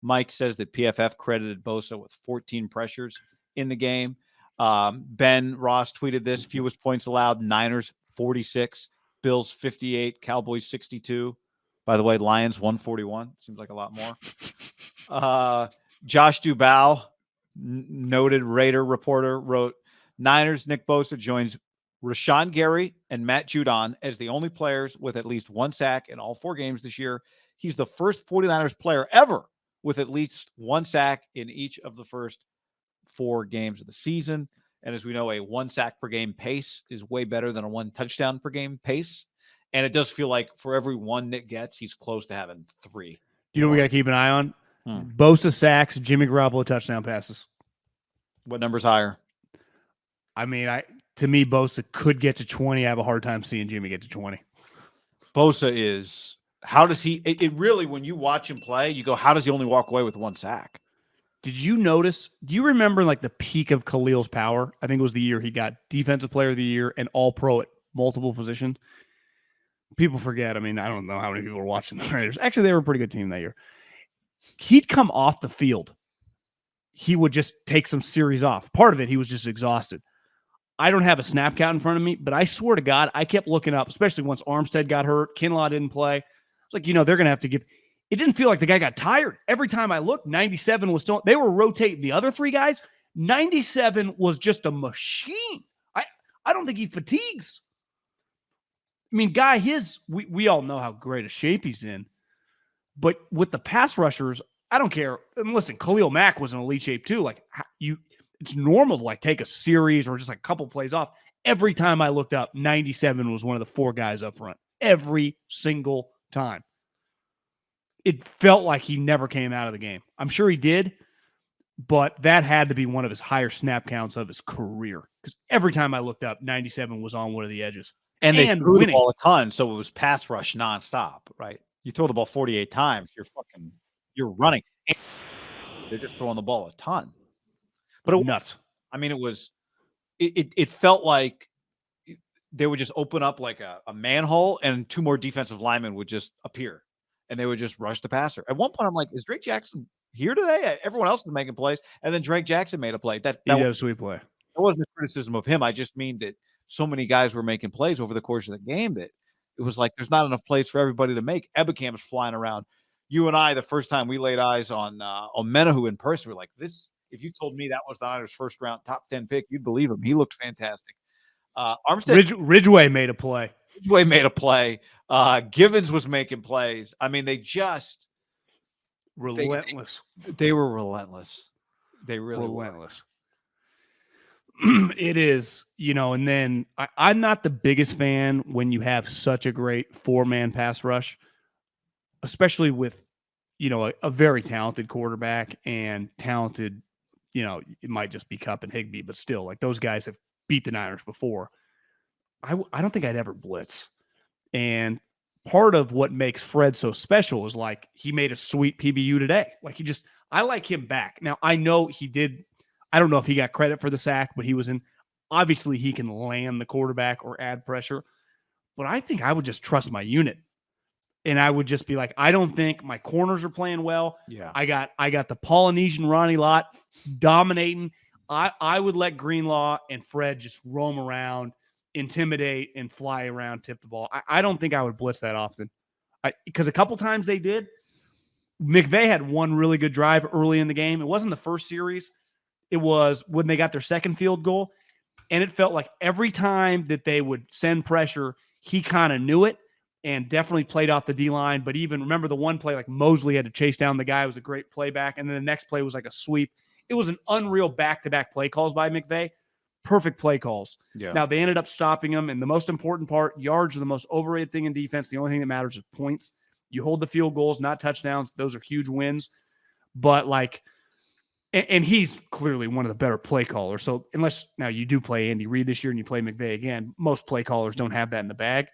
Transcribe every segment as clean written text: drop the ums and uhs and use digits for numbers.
Mike says that PFF credited Bosa with 14 pressures in the game. Ben Ross tweeted this: fewest points allowed, Niners 46, Bills 58, Cowboys 62. By the way, Lions 141. Seems like a lot more. Josh Dubow, noted Raider reporter, wrote, Niners Nick Bosa joins Rashawn Gary and Matt Judon as the only players with at least one sack in all 4 games this year. He's the first 49ers player ever with at least one sack in each of the first 4 games of the season. And as we know, a 1 sack per game pace is way better than a 1 touchdown per game pace. And it does feel like for every 1 Nick gets, he's close to having 3. You know what we got to keep an eye on? Bosa sacks, Jimmy Garoppolo touchdown passes. What number's higher? I mean, to me, Bosa could get to 20. I have a hard time seeing Jimmy get to 20. Bosa is, how does he, it really, when you watch him play, you go, how does he only walk away with 1 sack? Did you notice, do you remember like the peak of Khalil's power? I think it was the year he got Defensive Player of the Year and All-Pro at multiple positions. People forget. I mean, I don't know how many people were watching the Raiders. Actually, they were a pretty good team that year. He'd come off the field. He would just take some series off. Part of it, he was just exhausted. I don't have a snap count in front of me, but I swear to God, I kept looking up, especially once Armstead got hurt. Kinlaw didn't play. It's like, they're going to have to give. It didn't feel like the guy got tired. Every time I looked, 97 was still, they were rotating the other 3 guys. 97 was just a machine. I don't think he fatigues. I mean, guy, we all know how great a shape he's in. But with the pass rushers, I don't care. And listen, Khalil Mack was in elite shape too. Like it's normal to like take a series or just like a couple plays off. Every time I looked up, 97 was one of the 4 guys up front. Every single time. It felt like he never came out of the game. I'm sure he did, but that had to be one of his higher snap counts of his career. Because every time I looked up, 97 was on one of the edges. And they threw the ball a ton, so it was pass rush nonstop, right? You throw the ball 48 times, you're running. And they're just throwing the ball a ton. But it nuts. I mean, it felt like they would just open up like a manhole and 2 more defensive linemen would just appear and they would just rush the passer. At one point, I'm like, is Drake Jackson here today? Everyone else is making plays. And then Drake Jackson made a play. That was a sweet play. That wasn't a criticism of him. I just mean that so many guys were making plays over the course of the game that it was like there's not enough plays for everybody to make. Ebekam's flying around. You and I, the first time we laid eyes on Menahu in person, we're like, this. If you told me that was the Niners' first round top 10 pick, you'd believe him. He looked fantastic. Armstead Ridgeway made a play. Givens was making plays. I mean, they just relentless. They were relentless. They really relentless. It is, and then I'm not the biggest fan when you have such a great 4-man pass rush, especially with, a very talented quarterback and talented, it might just be Kupp and Higbee, but still, like those guys have beat the Niners before. I don't think I'd ever blitz. And part of what makes Fred so special is like he made a sweet PBU today. Like I like him back. Now, I know he did. I don't know if he got credit for the sack, but he was in. Obviously, he can land the quarterback or add pressure. But I think I would just trust my unit. And I would just be like, I don't think my corners are playing well. Yeah. I got the Polynesian Ronnie Lott dominating. I would let Greenlaw and Fred just roam around, intimidate, and fly around, tip the ball. I don't think I would blitz that often. Because a couple times they did. McVay had one really good drive early in the game. It wasn't the first series. It was when they got their second field goal. And it felt like every time that they would send pressure, he kind of knew it and definitely played off the D-line. But even remember the one play, like Mosley had to chase down the guy. It was a great playback. And then the next play was like a sweep. It was an unreal back-to-back play calls by McVay. Perfect play calls. Yeah. Now, they ended up stopping them. And the most important part, yards are the most overrated thing in defense. The only thing that matters is points. You hold the field goals, not touchdowns. Those are huge wins. But like, and he's clearly one of the better play callers. So unless now you do play Andy Reid this year and you play McVay again, most play callers don't have that in the bag.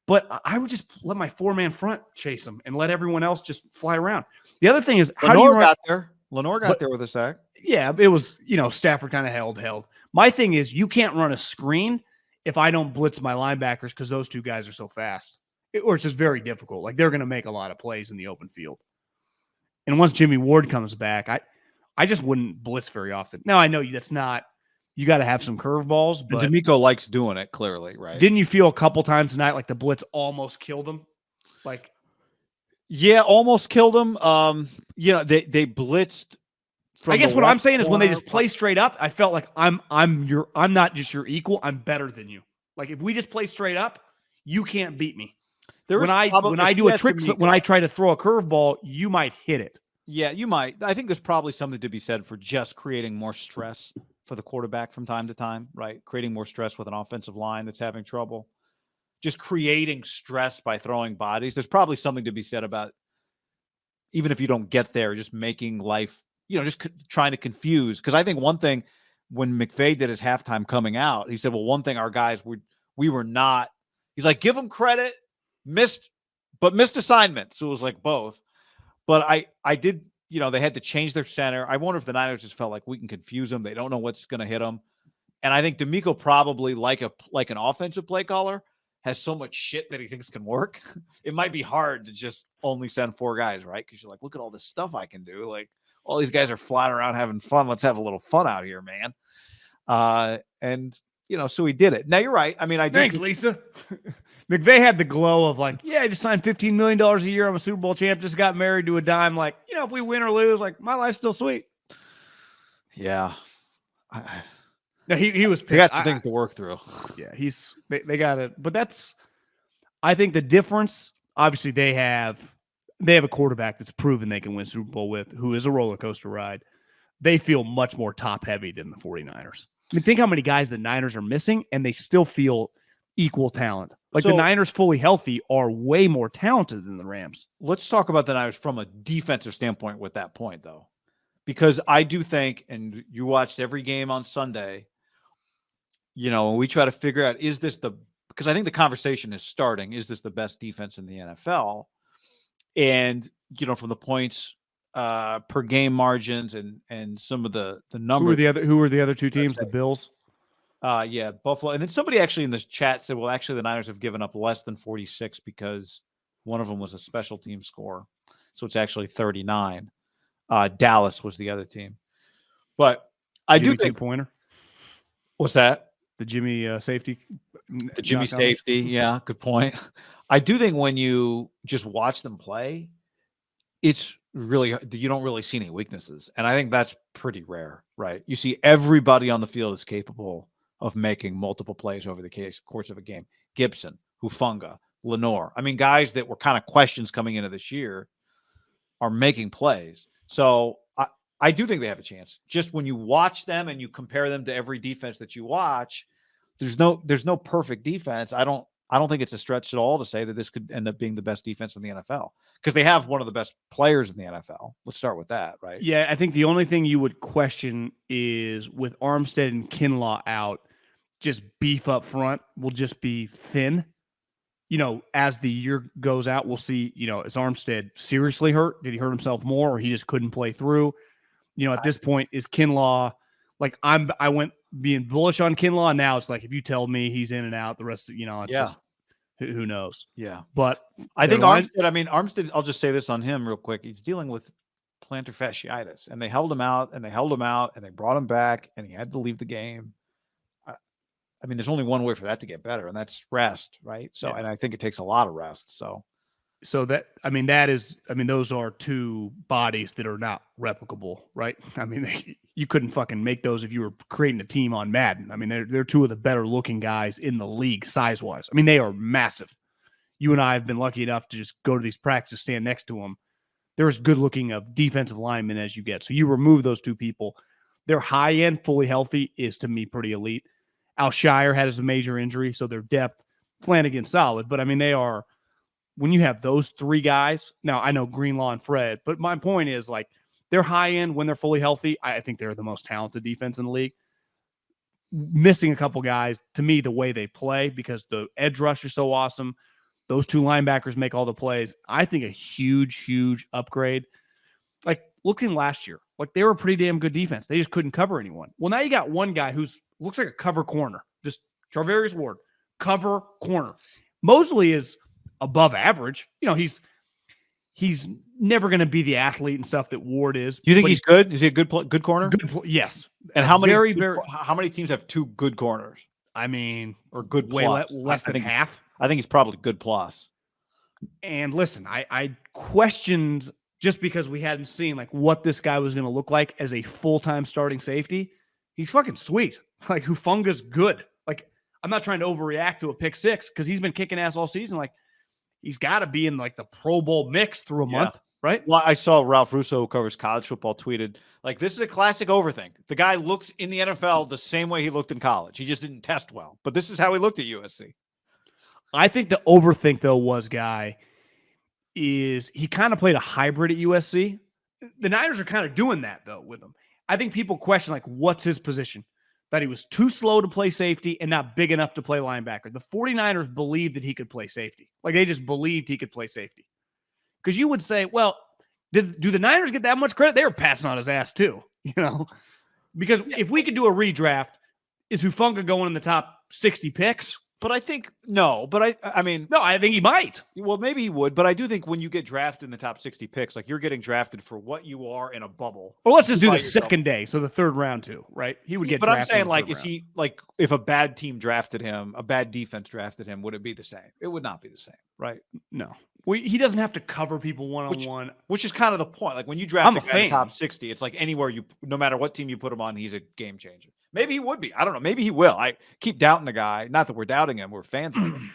But I would just let my 4-man front chase him and let everyone else just fly around. The other thing is, how do you run? Got there. Lenore got there with a sack. Yeah, it was, Stafford kind of held. My thing is, you can't run a screen if I don't blitz my linebackers because those two guys are so fast. Or it's just very difficult. Like, they're going to make a lot of plays in the open field. And once Jimmy Ward comes back, I just wouldn't blitz very often. Now I know that's not. You got to have some curveballs, but DeMeco likes doing it. Clearly, right? Didn't you feel a couple times tonight like the blitz almost killed him? Like, yeah, almost killed him. They blitzed. I guess what I'm saying is when they just play straight up, I felt like I'm not just your equal. I'm better than you. Like if we just play straight up, you can't beat me. When I do a trick, when I try to throw a curveball, you might hit it. Yeah, you might. I think there's probably something to be said for just creating more stress for the quarterback from time to time, right? Creating more stress with an offensive line that's having trouble. Just creating stress by throwing bodies. There's probably something to be said about, even if you don't get there, just making life, just trying to confuse. Because I think one thing, when McVay did his halftime coming out, he said, well, one thing our guys, we were not, he's like, give them credit, missed assignment. So it was like both. But I did, they had to change their center. I wonder if the Niners just felt like we can confuse them. They don't know what's going to hit them. And I think DeMeco probably, like an offensive play caller, has so much shit that he thinks can work. It might be hard to just only send 4 guys, right? Because you're like, look at all this stuff I can do. Like, all these guys are flying around having fun. Let's have a little fun out here, man. So he did it. Now, you're right. I mean, Thanks, Lisa. McVay had the glow of like, yeah, I just signed $15 million a year. I'm a Super Bowl champ. Just got married to a dime. Like, if we win or lose, like my life's still sweet. Yeah. No, he was pissed. He got some things to work through. Yeah, they got it. But I think the difference, obviously they have a quarterback that's proven they can win Super Bowl with, who is a roller coaster ride. They feel much more top heavy than the 49ers. I mean, think how many guys the Niners are missing, and they still feel equal talent. Like the Niners fully healthy are way more talented than the Rams. Let's talk about the Niners from a defensive standpoint with that point, though. Because I do think, and you watched every game on Sunday, we try to figure out, because I think the conversation is starting, is this the best defense in the NFL? And, from the points per game margins and some of the numbers. Who were the other two teams? The Bills? Yeah, Buffalo. And then somebody actually in the chat said, well, actually the Niners have given up less than 46 because one of them was a special team score. So it's actually 39. Dallas was the other team. But I do think two-pointer. What's that? The Jimmy safety. The Jimmy safety. Yeah, good point. I do think when you just watch them play, it's really, you don't really see any weaknesses. And I think that's pretty rare, right? You see everybody on the field is capable of making multiple plays over the course of a game. Gibson, Hufanga, Lenore. I mean, guys that were kind of questions coming into this year are making plays. So I do think they have a chance. Just when you watch them and you compare them to every defense that you watch, there's no perfect defense. I don't think it's a stretch at all to say that this could end up being the best defense in the NFL, because they have one of the best players in the NFL. Let's start with that, right? Yeah, I think the only thing you would question is with Armstead and Kinlaw out, just beef up front will just be thin. As the year goes out, we'll see, is Armstead seriously hurt? Did he hurt himself more, or he just couldn't play through? At this point, is Kinlaw, like I went being bullish on Kinlaw, and now it's like, if you tell me he's in and out, the rest of, just, who knows? Yeah. But I think Armstead, I'll just say this on him real quick. He's dealing with plantar fasciitis, and they held him out, and they brought him back, and he had to leave the game. I mean, there's only one way for that to get better, and that's rest, right? So, yeah. And I think it takes a lot of rest. So those are two bodies that are not replicable, right? I mean, you couldn't fucking make those if you were creating a team on Madden. I mean, they're two of the better looking guys in the league size-wise. I mean, they are massive. You and I have been lucky enough to just go to these practices, stand next to them. They're as good looking of defensive linemen as you get. So you remove those two people. Their high end, fully healthy, is to me pretty elite. Alshire had a major injury, so their depth, Flanagan's solid. But I mean, they are, when you have those three guys, now I know Greenlaw and Fred, but my point is, like, they're high end when they're fully healthy. I think they're the most talented defense in the league. Missing a couple guys, to me, the way they play, because the edge rush is so awesome. Those two linebackers make all the plays. I think a huge, huge upgrade. Like, looking last year, like, they were a pretty damn good defense. They just couldn't cover anyone. Well, now you got one guy who's looks like a cover corner. Just Charvarius Ward, cover corner. Mosley is above average. he's never going to be the athlete and stuff that Ward is. Do you think he's good? Is he a good corner? Yes. And how many teams have two good corners? I mean, or good way plus? less than half. I think he's probably good plus. And listen, I questioned, just because we hadn't seen like what this guy was going to look like as a full-time starting safety. He's fucking sweet. Like, Hufunga's good. Like, I'm not trying to overreact to a pick six because he's been kicking ass all season. Like, he's got to be in like the Pro Bowl mix through a month, right? Well, I saw Ralph Russo, who covers college football, tweeted, like, this is a classic overthink. The guy looks in the NFL the same way he looked in college. He just didn't test well. But this is how he looked at USC. I think the overthink, though, is he kind of played a hybrid at USC. The Niners are kind of doing that, though, with him. I think people question, like, what's his position? That he was too slow to play safety and not big enough to play linebacker. The 49ers believed that he could play safety. Like, they just believed he could play safety. Because you would say, well, do the Niners get that much credit? They were passing on his ass, too, you know? Because if we could do a redraft, is Hufanga going in the top 60 picks? But I think no. But I mean, no. I think he might. Well, maybe he would. But I do think when you get drafted in the top 60 picks, like, you're getting drafted for what you are in a bubble. Or let's just do the second day, so the third round too, right? He would get. But I'm saying, like, is he like, if a bad team drafted him, a bad defense drafted him, would it be the same? It would not be the same, right? No. He doesn't have to cover people one-on-one, which is kind of the point. Like, when you draft a guy in the top 60, it's like anywhere no matter what team you put him on, he's a game changer. Maybe he would be. I don't know. Maybe he will. I keep doubting the guy. Not that we're doubting him. We're fans of him.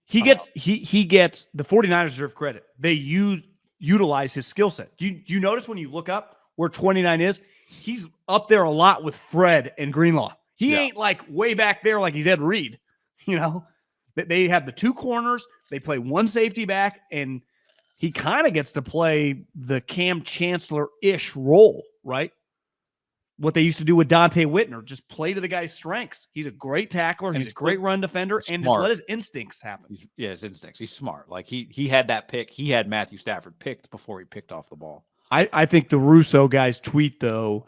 He gets the 49ers deserve credit. They utilize his skill set. You notice when you look up where 29 is, he's up there a lot with Fred and Greenlaw. He ain't like way back there like he's Ed Reed. You know, they have the two corners. They play one safety back, and he kind of gets to play the Cam Chancellor-ish role, right? What they used to do with Dante Whitner, just play to the guy's strengths. He's a great tackler. He's a great run defender, and just let his instincts happen. His instincts. He's smart. Like, he had that pick. He had Matthew Stafford picked before he picked off the ball. I think the Russo guys tweet, though,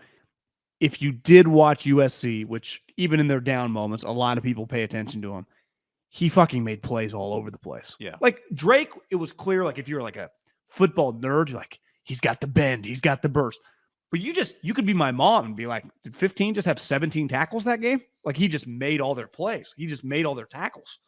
if you did watch USC, which even in their down moments, a lot of people pay attention to him, he fucking made plays all over the place. Yeah. Like, Drake, it was clear, like, if you're like a football nerd, you're like, he's got the bend, he's got the burst. But you could be my mom and be like, did 15 just have 17 tackles that game? Like, he just made all their plays. He just made all their tackles.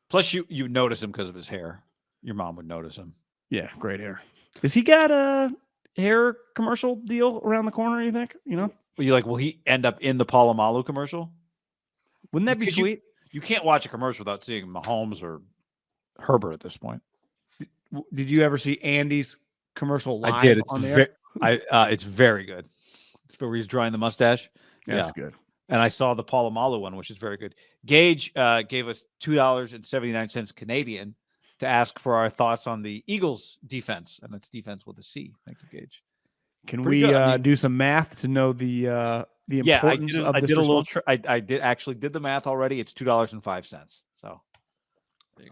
Plus, you notice him because of his hair. Your mom would notice him. Yeah, great hair. Has he got a hair commercial deal around the corner, you think? You know? Will he end up in the Palomalu commercial? Wouldn't that be sweet? You can't watch a commercial without seeing Mahomes or Herbert at this point. Did you ever see Andy's commercial live? I did. On there? It's very good. It's where he's drawing the mustache. That's good. And I saw the Palomalu one, which is very good. Gage gave us $2.79 Canadian to ask for our thoughts on the Eagles defense, and that's defense with a C. Thank you, Gage. Can we do some math to know the importance of this? I did a little. I did the math already. It's $2.05. So there you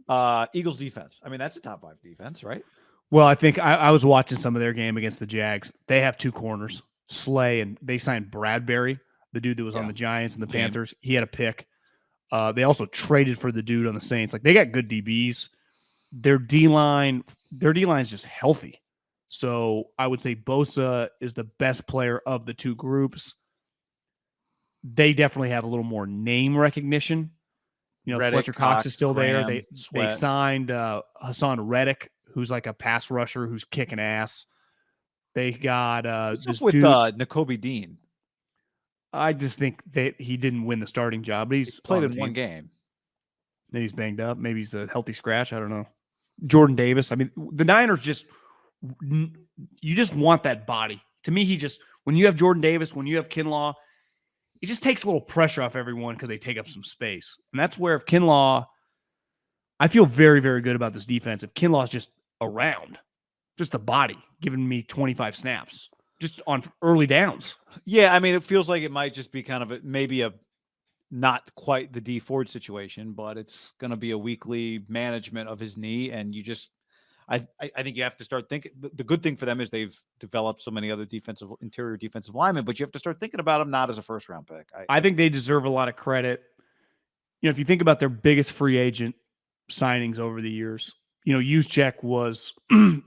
go. Eagles defense. I mean, that's a top 5 defense, right? Well, I think I was watching some of their game against the Jags. They have two corners, Slay, and they signed Bradbury, the dude that was on the Giants and the Panthers. He had a pick. They also traded for the dude on the Saints. Like, they got good DBs. Their D-line is just healthy. So I would say Bosa is the best player of the two groups. They definitely have a little more name recognition. You know, Reddick, Fletcher Cox is still Graham, there. They signed Hassan Reddick, who's like a pass rusher who's kicking ass. They got this with Nakobe Dean. I just think that he didn't win the starting job, but he's played in one game. Maybe he's banged up. Maybe he's a healthy scratch. I don't know. Jordan Davis. I mean, the Niners you just want that body. To me, when you have Jordan Davis, when you have Kinlaw, it just takes a little pressure off everyone because they take up some space. And that's where if Kinlaw, I feel very, very good about this defense. If Kinlaw's just around, just a body, giving me 25 snaps, just on early downs. Yeah, I mean, it feels like it might just be kind of maybe not quite the D Ford situation, but it's going to be a weekly management of his knee. And I think you have to start thinking. The good thing for them is they've developed so many other interior defensive linemen, but you have to start thinking about them not as a first round pick. I think they deserve a lot of credit. You know, if you think about their biggest free agent signings over the years, Juszczyk was,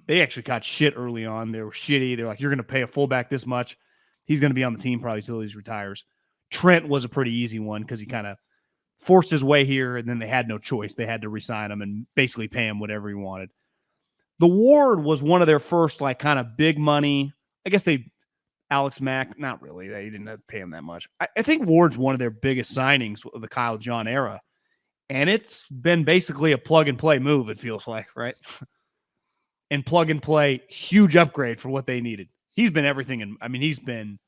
they actually got shit early on. They were shitty. They're like, you're going to pay a fullback this much. He's going to be on the team probably till he retires. Trent was a pretty easy one because he kind of forced his way here, and then they had no choice. They had to re-sign him and basically pay him whatever he wanted. The Ward was one of their first, like, kind of big money. I guess Alex Mack, not really. They didn't have to pay him that much. I think Ward's one of their biggest signings of the Kyle John era. And it's been basically a plug-and-play move, it feels like, right? And plug-and-play, huge upgrade for what they needed. He's been everything. And I mean, he's been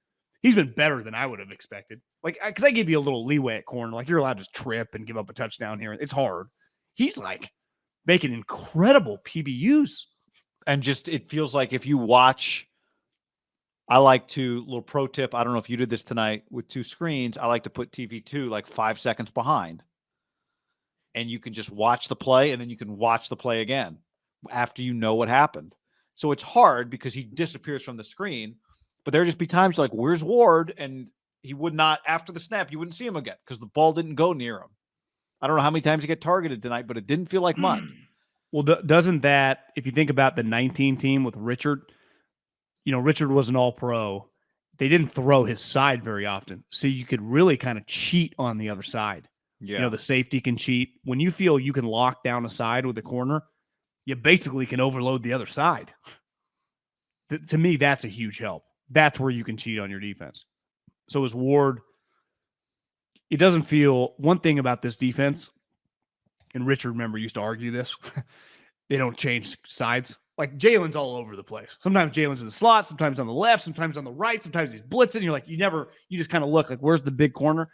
better than I would have expected. Like, because I gave you a little leeway at corner. Like, you're allowed to trip and give up a touchdown here. It's hard. He's, like, making incredible PBUs. And just, it feels like if you watch, I like to, little pro tip, I don't know if you did this tonight with 2 screens, I like to put TV2 like 5 seconds behind. And you can just watch the play, and then you can watch the play again after you know what happened. So it's hard because he disappears from the screen, but there'll just be times like, where's Ward? And he would not, after the snap, you wouldn't see him again because the ball didn't go near him. I don't know how many times he got targeted tonight, but it didn't feel like much. Well, doesn't that, if you think about the 19 team with Richard, Richard was an all-pro. They didn't throw his side very often. So you could really kind of cheat on the other side. Yeah. The safety can cheat. When you feel you can lock down a side with a corner, you basically can overload the other side. To me, that's a huge help. That's where you can cheat on your defense. So as Ward, it doesn't feel, one thing about this defense, and Richard, remember, used to argue this, they don't change sides. Like, Jalen's all over the place. Sometimes Jalen's in the slot, sometimes on the left, sometimes on the right, sometimes he's blitzing. You're like, you just kind of look like, where's the big corner?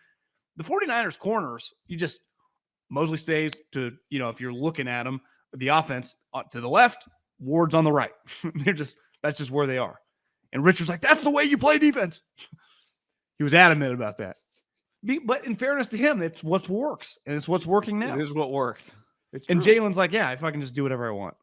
The 49ers corners, Mosley stays to, if you're looking at them, the offense to the left, Ward's on the right. That's just where they are. And Richard's like, that's the way you play defense. He was adamant about that. But in fairness to him, it's what works. And it's what's working now. It is what worked. And Jalen's like, yeah, if I can just do whatever I want.